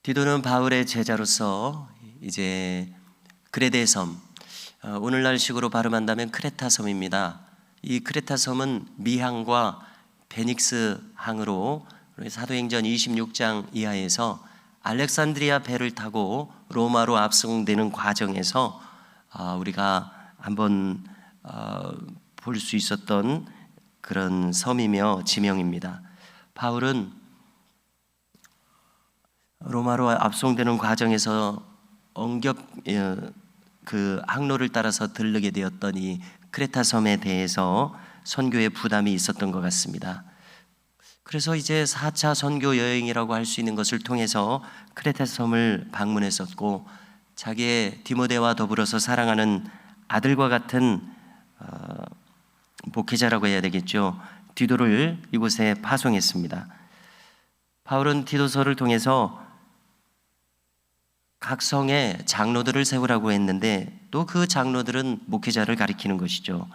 디도는 바울의 제자로서 이제 그레데 섬, 오늘날 식으로 발음한다면 크레타 섬입니다. 이 크레타 섬은 미항과 베닉스 항으로 사도행전 26장 이하에서 알렉산드리아 배를 타고 로마로 압송되는 과정에서 우리가 한번 볼 수 있었던 그런 섬이며 지명입니다. 바울은 로마로 압송되는 과정에서 그 항로를 따라서 들르게 되었던 이 크레타 섬에 대해서 선교의 부담이 있었던 것 같습니다. 그래서 이제 4차 선교 여행이라고 할 수 있는 것을 통해서 크레타 섬을 방문했었고, 자기의 디모데와 더불어서 사랑하는 아들과 같은 목회자라고 해야 되겠죠, 디도를 이곳에 파송했습니다. 바울은 디도서를 통해서 각 성에 장로들을 세우라고 했는데, 또 그 장로들은 목회자를 가리키는 것이죠.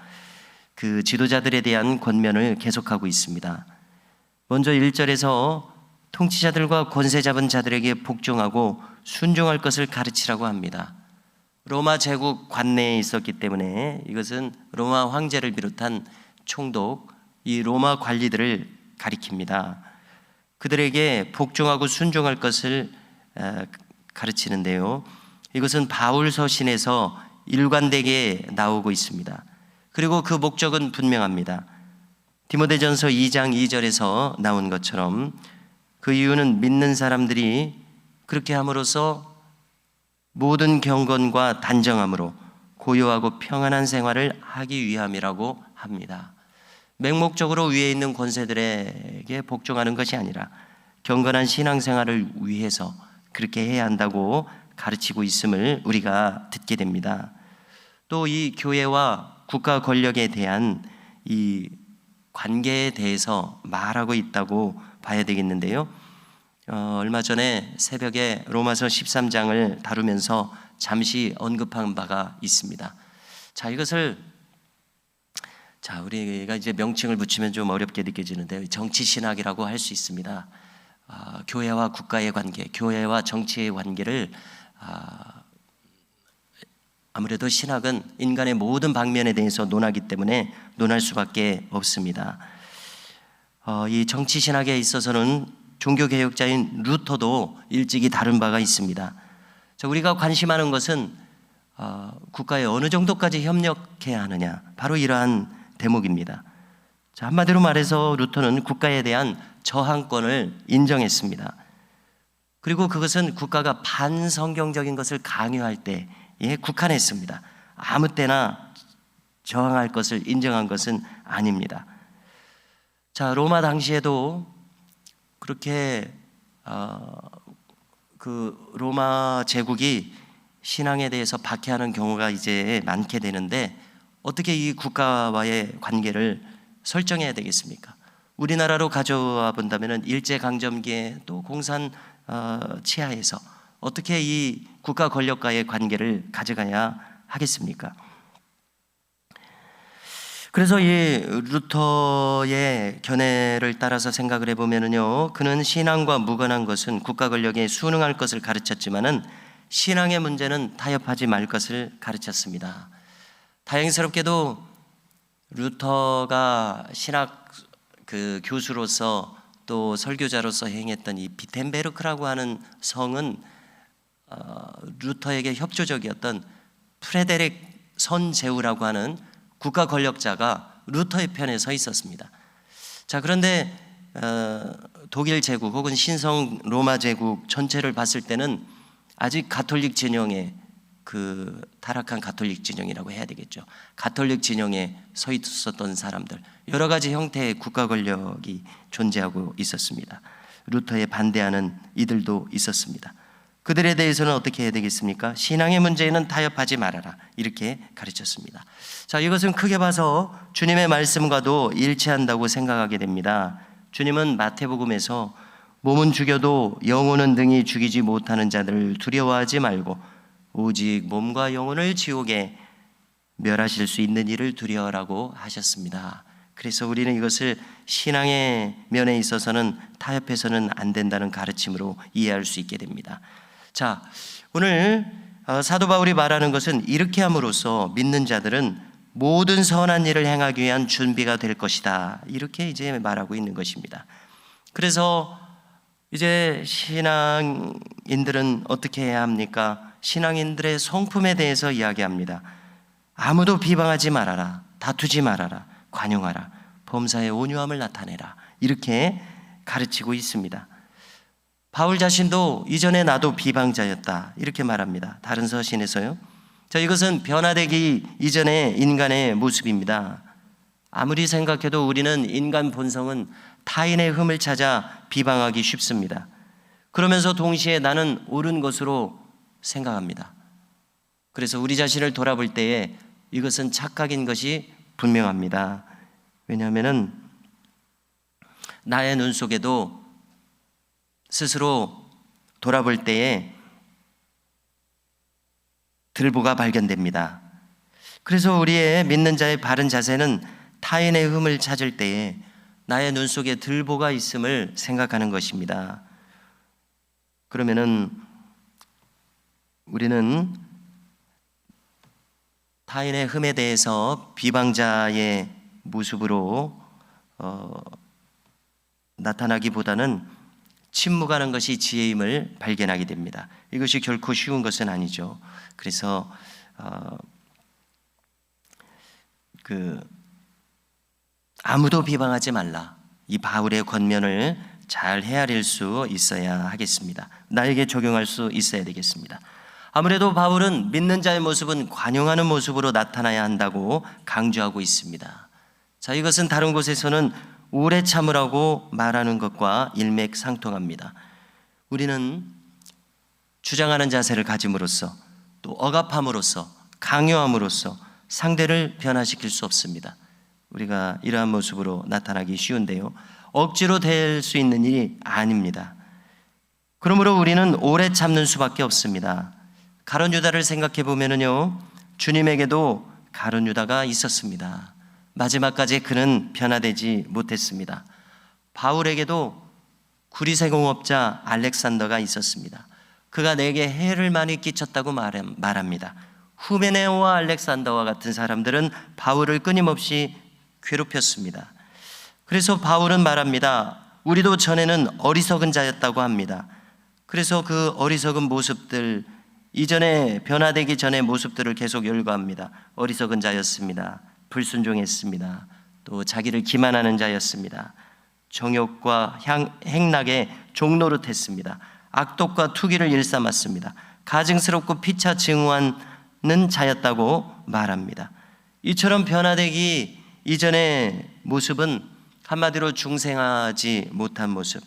그 지도자들에 대한 권면을 계속하고 있습니다. 먼저 1절에서 통치자들과 권세 잡은 자들에게 복종하고 순종할 것을 가르치라고 합니다. 로마 제국 관내에 있었기 때문에 이것은 로마 황제를 비롯한 총독, 이 로마 관리들을 가리킵니다. 그들에게 복종하고 순종할 것을 가르치는데요, 이것은 바울 서신에서 일관되게 나오고 있습니다. 그리고 그 목적은 분명합니다. 디모데전서 2장 2절에서 나온 것처럼 그 이유는 믿는 사람들이 그렇게 함으로써 모든 경건과 단정함으로 고요하고 평안한 생활을 하기 위함이라고 합니다. 맹목적으로 위에 있는 권세들에게 복종하는 것이 아니라 경건한 신앙생활을 위해서 그렇게 해야 한다고 가르치고 있음을 우리가 듣게 됩니다. 또 이 교회와 국가 권력에 대한 이 관계에 대해서 말하고 있다고 봐야 되겠는데요, 얼마 전에 새벽에 로마서 13장을 다루면서 잠시 언급한 바가 있습니다. 이것을 우리가 이제 명칭을 붙이면 좀 어렵게 느껴지는데요, 정치신학이라고 할 수 있습니다. 교회와 국가의 관계, 교회와 정치의 관계를 아무래도 신학은 인간의 모든 방면에 대해서 논하기 때문에 논할 수밖에 없습니다. 이 정치신학에 있어서는 종교개혁자인 루터도 일찍이 다룬 바가 있습니다. 우리가 관심하는 것은 국가에 어느 정도까지 협력해야 하느냐, 바로 이러한 대목입니다. 한마디로 말해서 루터는 국가에 대한 저항권을 인정했습니다. 그리고 그것은 국가가 반성경적인 것을 강요할 때에 국한했습니다. 아무 때나 저항할 것을 인정한 것은 아닙니다. 로마 당시에도 그렇게 그 로마 제국이 신앙에 대해서 박해하는 경우가 이제 많게 되는데, 어떻게 이 국가와의 관계를 설정해야 되겠습니까? 우리나라로 가져와 본다면 일제강점기에 또 공산 치하에서 어떻게 이 국가 권력과의 관계를 가져가야 하겠습니까? 그래서 이 루터의 견해를 따라서 생각을 해보면요, 그는 신앙과 무관한 것은 국가 권력에 순응할 것을 가르쳤지만은 신앙의 문제는 타협하지 말 것을 가르쳤습니다. 다행스럽게도 루터가 신학 교수로서 또 설교자로서 행했던 이 비텐베르크라고 하는 성은 루터에게 협조적이었던 프레데릭 선제우라고 하는 국가 권력자가 루터의 편에 서 있었습니다. 그런데 독일 제국 혹은 신성 로마 제국 전체를 봤을 때는 아직 가톨릭 진영의 타락한 가톨릭 진영이라고 해야 되겠죠. 가톨릭 진영에 서 있었던 사람들, 여러 가지 형태의 국가 권력이 존재하고 있었습니다. 루터에 반대하는 이들도 있었습니다. 그들에 대해서는 어떻게 해야 되겠습니까? 신앙의 문제에는 타협하지 말아라, 이렇게 가르쳤습니다. 이것은 크게 봐서 주님의 말씀과도 일치한다고 생각하게 됩니다. 주님은 마태복음에서 몸은 죽여도 영혼은 등이 죽이지 못하는 자들을 두려워하지 말고 오직 몸과 영혼을 지옥에 멸하실 수 있는 일을 두려워라고 하셨습니다. 그래서 우리는 이것을 신앙의 면에 있어서는 타협해서는 안 된다는 가르침으로 이해할 수 있게 됩니다. 자, 오늘 사도 바울이 말하는 것은 이렇게 함으로써 믿는 자들은 모든 선한 일을 행하기 위한 준비가 될 것이다, 이렇게 이제 말하고 있는 것입니다. 그래서 이제 신앙인들은 어떻게 해야 합니까? 신앙인들의 성품에 대해서 이야기합니다. 아무도 비방하지 말아라, 다투지 말아라, 관용하라, 범사의 온유함을 나타내라, 이렇게 가르치고 있습니다. 바울 자신도 이전에 나도 비방자였다, 이렇게 말합니다. 다른 서신에서요. 자, 이것은 변화되기 이전의 인간의 모습입니다. 아무리 생각해도 우리는 인간 본성은 타인의 흠을 찾아 비방하기 쉽습니다. 그러면서 동시에 나는 옳은 것으로 생각합니다. 그래서 우리 자신을 돌아볼 때에 이것은 착각인 것이 분명합니다. 왜냐하면 나의 눈 속에도 스스로 돌아볼 때에 들보가 발견됩니다. 그래서 우리의 믿는 자의 바른 자세는 타인의 흠을 찾을 때에 나의 눈 속에 들보가 있음을 생각하는 것입니다. 그러면은 우리는 타인의 흠에 대해서 비방자의 모습으로 나타나기보다는 침묵하는 것이 지혜임을 발견하게 됩니다. 이것이 결코 쉬운 것은 아니죠. 그래서 아무도 비방하지 말라, 이 바울의 권면을 잘 헤아릴 수 있어야 하겠습니다. 나에게 적용할 수 있어야 되겠습니다. 아무래도 바울은 믿는 자의 모습은 관용하는 모습으로 나타나야 한다고 강조하고 있습니다. 자, 이것은 다른 곳에서는 오래 참으라고 말하는 것과 일맥상통합니다. 우리는 주장하는 자세를 가짐으로써, 또 억압함으로써, 강요함으로써 상대를 변화시킬 수 없습니다. 우리가 이러한 모습으로 나타나기 쉬운데요, 억지로 될 수 있는 일이 아닙니다. 그러므로 우리는 오래 참는 수밖에 없습니다. 가룟 유다를 생각해 보면요, 주님에게도 가룟 유다가 있었습니다. 마지막까지 그는 변화되지 못했습니다. 바울에게도 구리세공업자 알렉산더가 있었습니다. 그가 내게 해를 많이 끼쳤다고 말합니다. 후메네오와 알렉산더와 같은 사람들은 바울을 끊임없이 괴롭혔습니다. 그래서 바울은 말합니다. 우리도 전에는 어리석은 자였다고 합니다. 그래서 그 어리석은 모습들, 이전에 변화되기 전의 모습들을 계속 열거합니다. 어리석은 자였습니다. 불순종했습니다. 또 자기를 기만하는 자였습니다. 정욕과 행락에 종노릇했습니다. 악독과 투기를 일삼았습니다. 가증스럽고 피차 증오하는 자였다고 말합니다. 이처럼 변화되기 이전의 모습은 한마디로 중생하지 못한 모습,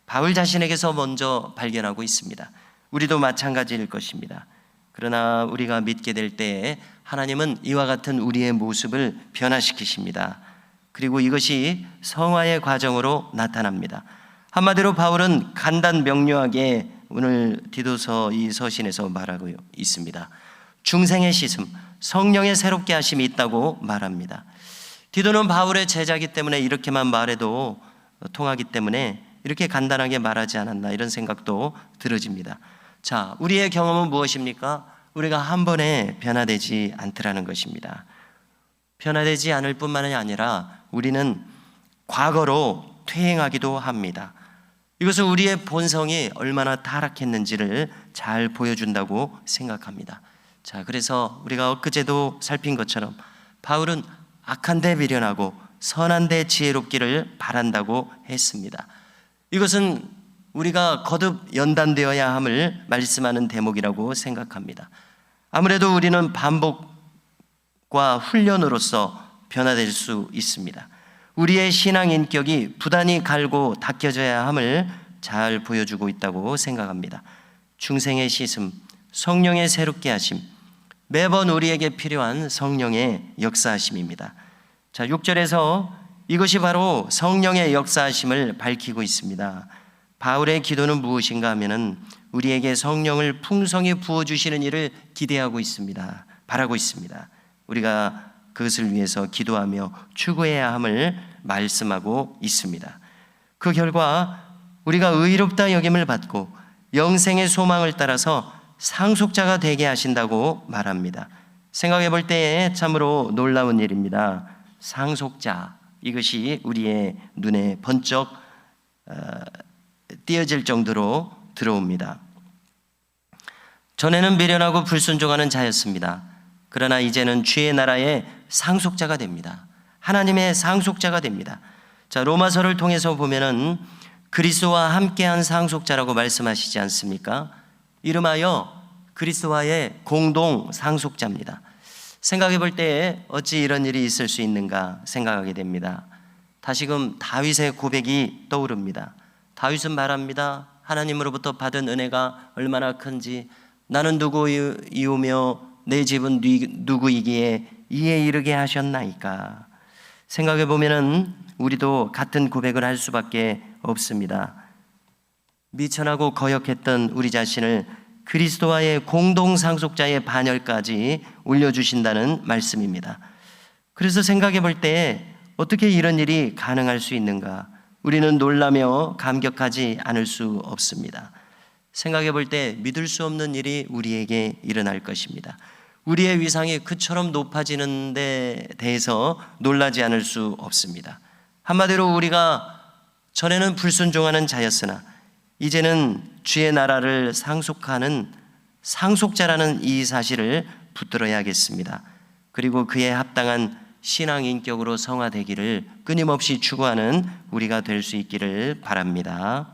바울 자신에게서 먼저 발견하고 있습니다. 우리도 마찬가지일 것입니다. 그러나 우리가 믿게 될 때에 하나님은 이와 같은 우리의 모습을 변화시키십니다. 그리고 이것이 성화의 과정으로 나타납니다. 한마디로 바울은 간단 명료하게 오늘 디도서 이 서신에서 말하고 있습니다. 중생의 씻음, 성령의 새롭게 하심이 있다고 말합니다. 디도는 바울의 제자이기 때문에 이렇게만 말해도 통하기 때문에 이렇게 간단하게 말하지 않았나, 이런 생각도 들어집니다. 자, 우리의 경험은 무엇입니까? 우리가 한 번에 변화되지 않더라는 것입니다. 변화되지 않을 뿐만이 아니라 우리는 과거로 퇴행하기도 합니다. 이것은 우리의 본성이 얼마나 타락했는지를 잘 보여준다고 생각합니다. 자, 그래서 우리가 엊그제도 살핀 것처럼 바울은 악한 데 미련하고 선한 데 지혜롭기를 바란다고 했습니다. 이것은 우리가 거듭 연단되어야 함을 말씀하는 대목이라고 생각합니다. 아무래도 우리는 반복과 훈련으로서 변화될 수 있습니다. 우리의 신앙 인격이 부단히 갈고 닦여져야 함을 잘 보여주고 있다고 생각합니다. 중생의 씻음, 성령의 새롭게 하심, 매번 우리에게 필요한 성령의 역사하심입니다. 자, 6절에서 이것이 바로 성령의 역사하심을 밝히고 있습니다. 바울의 기도는 무엇인가 하면은 우리에게 성령을 풍성히 부어주시는 일을 기대하고 있습니다. 바라고 있습니다. 우리가 그것을 위해서 기도하며 추구해야 함을 말씀하고 있습니다. 그 결과 우리가 의롭다 여김을 받고 영생의 소망을 따라서 상속자가 되게 하신다고 말합니다. 생각해 볼 때에 참으로 놀라운 일입니다. 상속자, 이것이 우리의 눈에 번쩍 띄어질 정도로 들어옵니다. 전에는 미련하고 불순종하는 자였습니다. 그러나 이제는 주의 나라의 상속자가 됩니다. 하나님의 상속자가 됩니다. 자, 로마서를 통해서 보면은 그리스도와 함께한 상속자라고 말씀하시지 않습니까? 이름하여 그리스도와의 공동 상속자입니다. 생각해 볼 때에 어찌 이런 일이 있을 수 있는가 생각하게 됩니다. 다시금 다윗의 고백이 떠오릅니다. 다윗은 말합니다. 하나님으로부터 받은 은혜가 얼마나 큰지, 나는 누구이오며 내 집은 누구이기에 이에 이르게 하셨나이까. 생각해 보면은 우리도 같은 고백을 할 수밖에 없습니다. 미천하고 거역했던 우리 자신을 그리스도와의 공동 상속자의 반열까지 올려주신다는 말씀입니다. 그래서 생각해 볼 때 어떻게 이런 일이 가능할 수 있는가? 우리는 놀라며 감격하지 않을 수 없습니다. 생각해 볼 때 믿을 수 없는 일이 우리에게 일어날 것입니다. 우리의 위상이 그처럼 높아지는 데 대해서 놀라지 않을 수 없습니다. 한마디로 우리가 전에는 불순종하는 자였으나 이제는 주의 나라를 상속하는 상속자라는 이 사실을 붙들어야겠습니다. 그리고 그에 합당한 신앙 인격으로 성화되기를 끊임없이 추구하는 우리가 될 수 있기를 바랍니다.